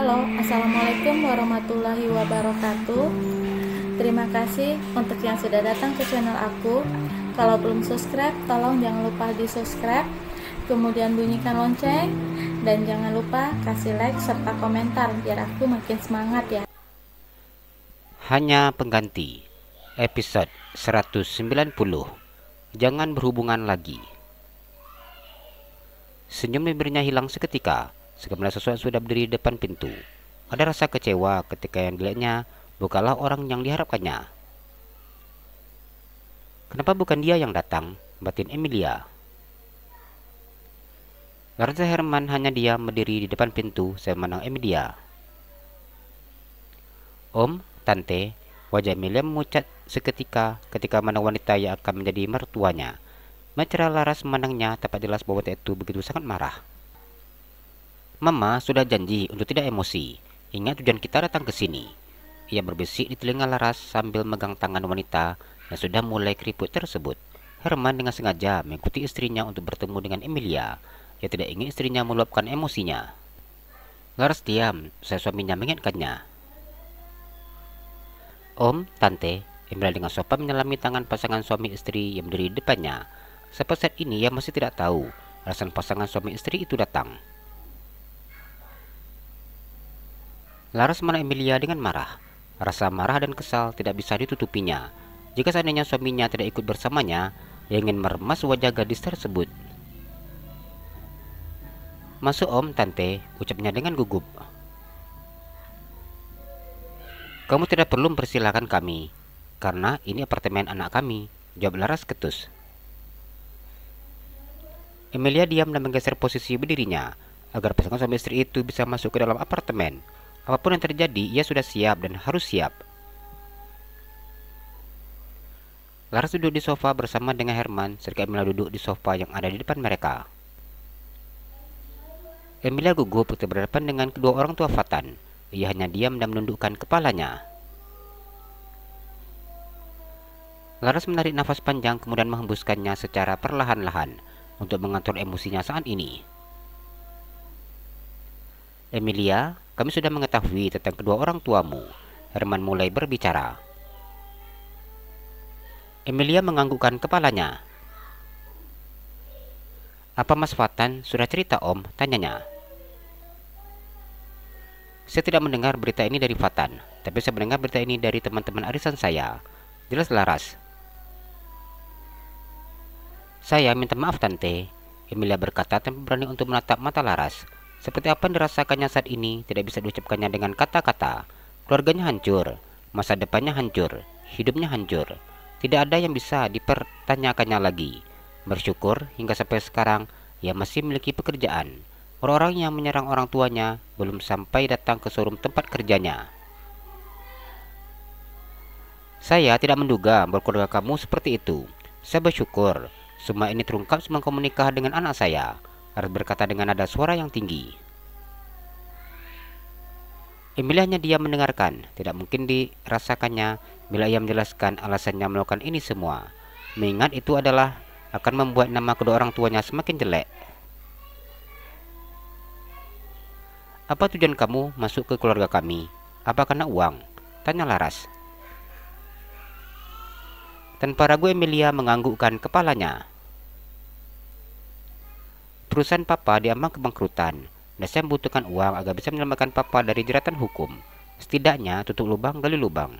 Halo, Assalamualaikum warahmatullahi wabarakatuh. Terima kasih untuk yang sudah datang ke channel aku. Kalau belum subscribe, tolong jangan lupa di subscribe, kemudian bunyikan lonceng, dan jangan lupa kasih like serta komentar biar aku makin semangat ya. Hanya pengganti episode 190. Jangan berhubungan lagi. Senyum bibirnya hilang seketika sekali sesuatu sudah berdiri di depan pintu. Ada rasa kecewa ketika yang dilihatnya bukanlah orang yang diharapkannya. Kenapa bukan dia yang datang? Batin Emilia. Larsa Herman hanya diam berdiri di depan pintu saya memandang Emilia. Om, Tante, wajah Emilia memucat seketika ketika mana wanita yang akan menjadi mertuanya. Mata Laras memandangnya, tepat jelas bahwa wanita itu begitu sangat marah. Mama sudah janji untuk tidak emosi. Ingat tujuan kita datang ke sini. Ia berbisik di telinga Laras sambil megang tangan wanita yang sudah mulai keriput tersebut. Herman dengan sengaja mengikuti istrinya untuk bertemu dengan Emilia. Ia tidak ingin istrinya meluapkan emosinya. Laras diam, saya suaminya mengingatkannya. Om, Tante, Emilia dengan sopan menyelami tangan pasangan suami istri yang berdiri di depannya. Sampai saat ini ia masih tidak tahu alasan pasangan suami istri itu datang. Laras memandang Emilia dengan marah. Rasa marah dan kesal tidak bisa ditutupinya. Jika seandainya suaminya tidak ikut bersamanya, ia ingin meremas wajah gadis tersebut. Masuk Om, Tante, ucapnya dengan gugup. Kamu tidak perlu mempersilahkan kami, karena ini apartemen anak kami, jawab Laras ketus. Emilia diam dan menggeser posisi berdirinya, agar pasangan suami istri itu bisa masuk ke dalam apartemen. Apapun yang terjadi, ia sudah siap dan harus siap. Laras duduk di sofa bersama dengan Herman, serta Emilia duduk di sofa yang ada di depan mereka. Emilia gugup ketika berhadapan dengan kedua orang tua Fatan. Ia hanya diam dan menundukkan kepalanya. Laras menarik nafas panjang kemudian menghembuskannya secara perlahan-lahan untuk mengatur emosinya saat ini. Emilia, kami sudah mengetahui tentang kedua orang tuamu. Herman mulai berbicara. Emilia menganggukkan kepalanya. Apa Mas Fatan sudah cerita Om? Tanyanya. Saya tidak mendengar berita ini dari Fatan, tapi saya mendengar berita ini dari teman-teman arisan saya. Jelas Laras. Saya minta maaf Tante, Emilia berkata tanpa berani untuk menatap mata Laras. Seperti apa yang dirasakannya saat ini tidak bisa diucapkannya dengan kata-kata. Keluarganya hancur, masa depannya hancur, hidupnya hancur. Tidak ada yang bisa dipertanyakannya lagi. Bersyukur hingga sampai sekarang ia masih memiliki pekerjaan. Orang-orang yang menyerang orang tuanya belum sampai datang ke showroom tempat kerjanya. Saya tidak menduga bahwa keluarga kamu seperti itu. Saya bersyukur semua ini terungkap sebelum kamu menikah dengan anak saya. Laras berkata dengan nada suara yang tinggi. Emilia hanya diam mendengarkan. Tidak mungkin dirasakannya bila ia menjelaskan alasannya melakukan ini semua. Mengingat itu adalah akan membuat nama kedua orang tuanya semakin jelek. Apa tujuan kamu masuk ke keluarga kami? Apa karena uang? Tanya Laras. Tanpa ragu Emilia menganggukkan kepalanya. Perusahaan Papa diambang kebangkrutan, dan saya membutuhkan uang agar bisa menyelamatkan Papa dari jeratan hukum. Setidaknya tutup lubang gali lubang.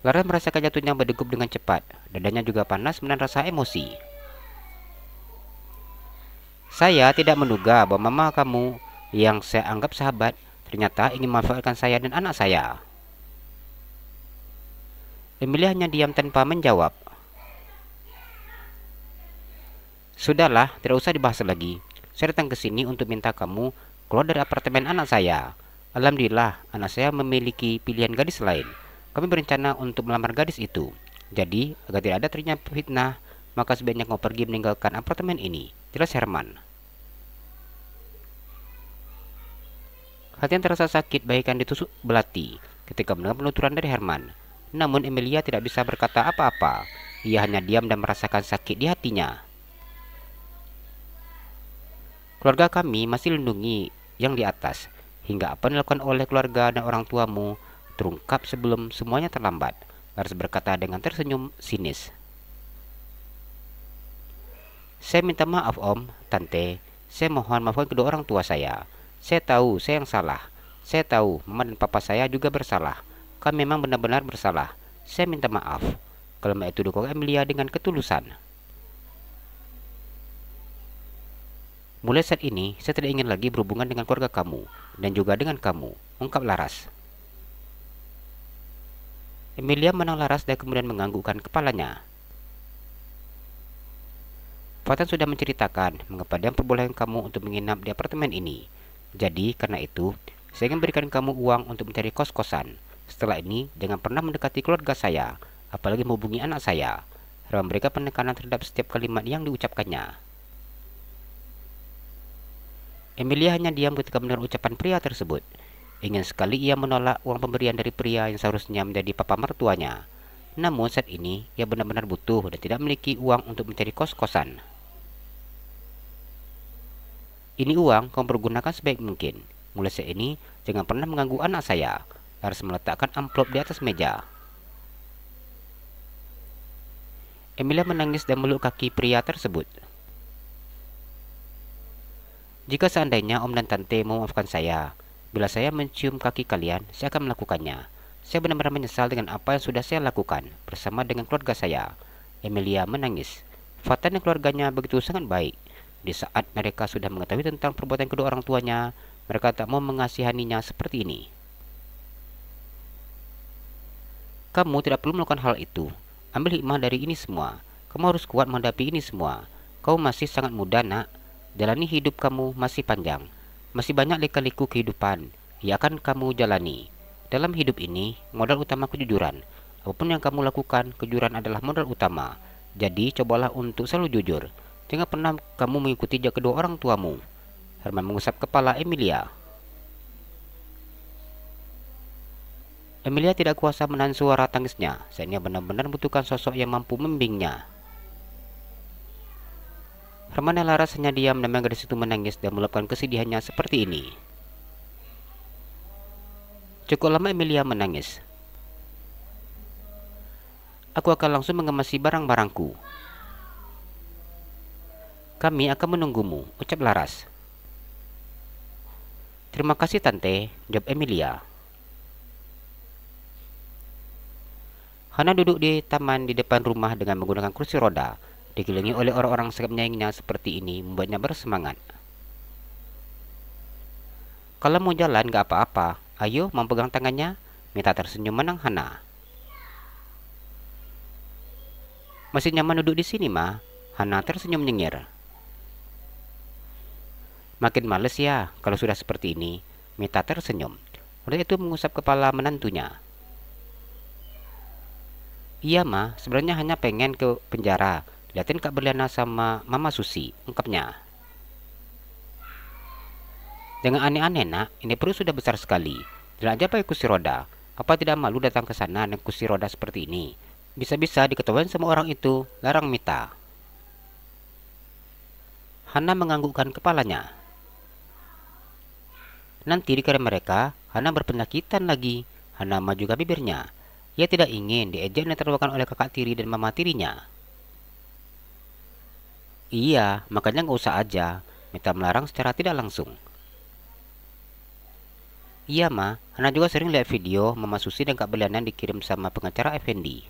Laras merasakan jantungnya berdegup dengan cepat. Dadanya juga panas menahan rasa emosi. Saya tidak menduga bahwa mama kamu yang saya anggap sahabat ternyata ingin memanfaatkan saya dan anak saya. Emilia hanya diam tanpa menjawab. Sudahlah, tidak usah dibahas lagi. Saya datang ke sini untuk minta kamu keluar dari apartemen anak saya. Alhamdulillah, anak saya memiliki pilihan gadis lain. Kami berencana untuk melamar gadis itu. Jadi, agar tidak ada ternyata fitnah, maka sebaiknya kau pergi meninggalkan apartemen ini. Jelas Herman. Hati yang terasa sakit bagaikan ditusuk belati ketika mendengar penuturan dari Herman. Namun Emilia tidak bisa berkata apa-apa. Ia hanya diam dan merasakan sakit di hatinya. Keluarga kami masih lindungi yang di atas, hingga apa yang dilakukan oleh keluarga dan orang tuamu terungkap sebelum semuanya terlambat, Laras berkata dengan tersenyum sinis. Saya minta maaf om, tante. Saya mohon maafkan kedua orang tua saya. Saya tahu saya yang salah. Saya tahu mama dan papa saya juga bersalah. Kami memang benar-benar bersalah. Saya minta maaf. Kalimat itu dikatakan Emilia dengan ketulusan. Mulai saat ini, saya tidak ingin lagi berhubungan dengan keluarga kamu, dan juga dengan kamu, ungkap Laras. Emilia menang Laras dan kemudian menganggukkan kepalanya. Fatan sudah menceritakan mengapa dia memperbolehkan kamu untuk menginap di apartemen ini. Jadi, karena itu, saya ingin berikan kamu uang untuk mencari kos-kosan. Setelah ini, jangan pernah mendekati keluarga saya, apalagi menghubungi anak saya. Harus memberikan penekanan terhadap setiap kalimat yang diucapkannya. Emilia hanya diam ketika mendengar ucapan pria tersebut. Ingin sekali ia menolak uang pemberian dari pria yang seharusnya menjadi papa mertuanya. Namun saat ini, ia benar-benar butuh dan tidak memiliki uang untuk mencari kos-kosan. Ini uang kamu pergunakan sebaik mungkin. Mulai saat ini, jangan pernah mengganggu anak saya. Laras meletakkan amplop di atas meja. Emilia menangis dan meluk kaki pria tersebut. Jika seandainya om dan tante mau memaafkan saya, bila saya mencium kaki kalian, saya akan melakukannya. Saya benar-benar menyesal dengan apa yang sudah saya lakukan bersama dengan keluarga saya. Emilia menangis. Fatan dan keluarganya begitu sangat baik. Di saat mereka sudah mengetahui tentang perbuatan kedua orang tuanya, mereka tak mau mengasihaninya seperti ini. Kamu tidak perlu melakukan hal itu. Ambil hikmah dari ini semua. Kamu harus kuat menghadapi ini semua. Kamu masih sangat muda, nak. Jalani hidup kamu masih panjang. Masih banyak lika-liku kehidupan yang akan kamu jalani. Dalam hidup ini, modal utama kejujuran. Apapun yang kamu lakukan, kejujuran adalah modal utama. Jadi, cobalah untuk selalu jujur. Jangan pernah kamu mengikuti jejak kedua orang tuamu. Herman mengusap kepala Emilia. Emilia tidak kuasa menahan suara tangisnya. Saat ia benar-benar membutuhkan sosok yang mampu membimbingnya. Herman dan Laras hanya diam dan gadis itu menangis dan meluapkan kesedihannya seperti ini. Cukup lama Emilia menangis. Aku akan langsung mengemasi barang-barangku. Kami akan menunggumu, ucap Laras. Terima kasih tante, jawab Emilia. Hana duduk di taman di depan rumah dengan menggunakan kursi roda. Dikelilingi oleh orang-orang sangat menyayanginya seperti ini membuatnya bersemangat. Kalau mau jalan gak apa-apa, ayo mau pegang tangannya, Mita tersenyum menang Hana. Masih nyaman duduk di sini, Ma? Hana tersenyum nyengir. Makin males ya kalau sudah seperti ini, Mita tersenyum. Udah itu mengusap kepala menantunya. Iya, Ma, sebenarnya hanya pengen ke penjara. Liatin Kak Berliana sama Mama Susi, ungkapnya. Jangan aneh-aneh, nak. Ini perut sudah besar sekali. Jalan aja pakai kursi roda. Apa tidak malu datang ke sana dengan kursi roda seperti ini? Bisa-bisa diketahui sama orang itu, larang Mita. Hana menganggukkan kepalanya. Nanti dikira mereka, Hana berpenyakitan lagi. Hana maju ke bibirnya. Ia tidak ingin diejek dan tertawakan oleh kakak tiri dan mama tirinya. Iya, makanya nggak usah aja. Mita melarang secara tidak langsung. Iya, Ma. Hana juga sering lihat video Mama Susi dan Kak Berliana dikirim sama pengacara Effendi.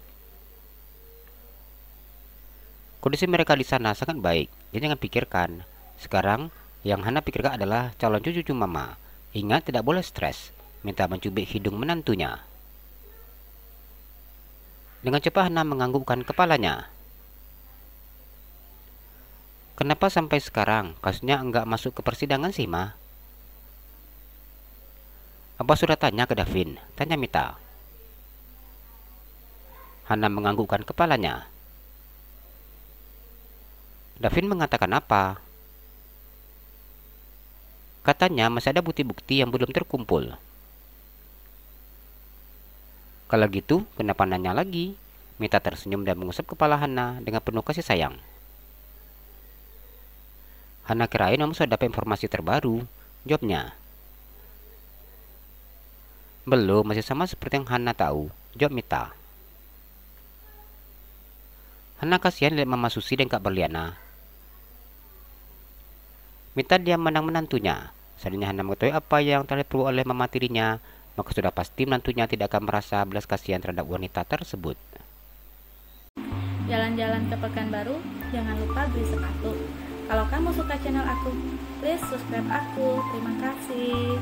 Kondisi mereka di sana sangat baik. Jadi jangan pikirkan. Sekarang, yang Hana pikirkan adalah calon cucu Mama. Ingat, tidak boleh stres. Mita mencubit hidung menantunya. Dengan cepat Hana menganggukkan kepalanya. Kenapa sampai sekarang kasusnya enggak masuk ke persidangan sih, Ma? Apa sudah tanya ke Davin? Tanya Mita. Hana menganggukkan kepalanya. Davin mengatakan apa? Katanya masih ada bukti-bukti yang belum terkumpul. Kalau gitu, kenapa nanya lagi? Mita tersenyum dan mengusap kepala Hana dengan penuh kasih sayang. Hana kirain Om sudah dapat informasi terbaru, jawabnya. Belum, masih sama seperti yang Hana tahu, jawab Mita. Hana kasihan lihat Mama Susi dan Kak Berliana. Mita diam menang menantunya. Seandainya Hana mengetahui apa yang telah diperbuat oleh mama tirinya, maka sudah pasti menantunya tidak akan merasa belas kasihan terhadap wanita tersebut. Jalan-jalan ke Pekanbaru, jangan lupa beli sepatu. Kalau kamu suka channel aku, please subscribe aku. Terima kasih.